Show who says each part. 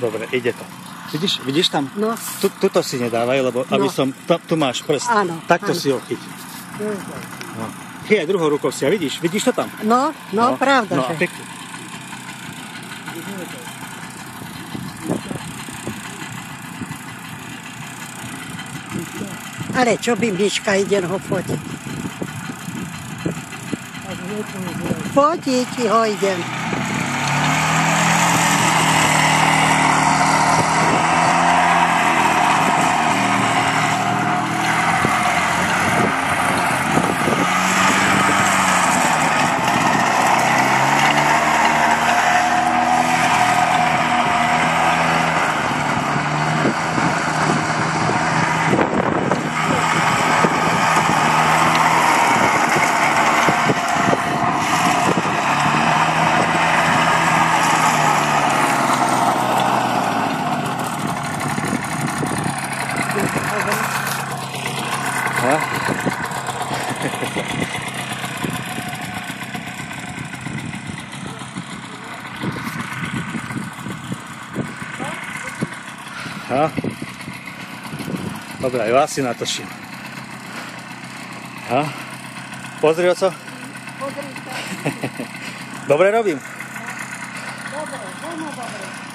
Speaker 1: Dobre, ide to. Vidíš tam?
Speaker 2: No.
Speaker 1: Tuto si nedávaj, lebo aby som... Tu máš prst.
Speaker 2: Áno.
Speaker 1: Takto
Speaker 2: áno.
Speaker 1: si ho chyť. No. Chyť aj druhou rukou si a vidíš to tam?
Speaker 2: No, pravda,
Speaker 1: no,
Speaker 2: že.
Speaker 1: A pekne.
Speaker 2: Ale čo by Miška, idem ho fotiť. Fotiť ho idem.
Speaker 1: Dobre, aj vás si natočím. Pozri, oco.
Speaker 2: Pozri sa.
Speaker 1: Dobre robím.
Speaker 2: Dobre, veľmi dobre.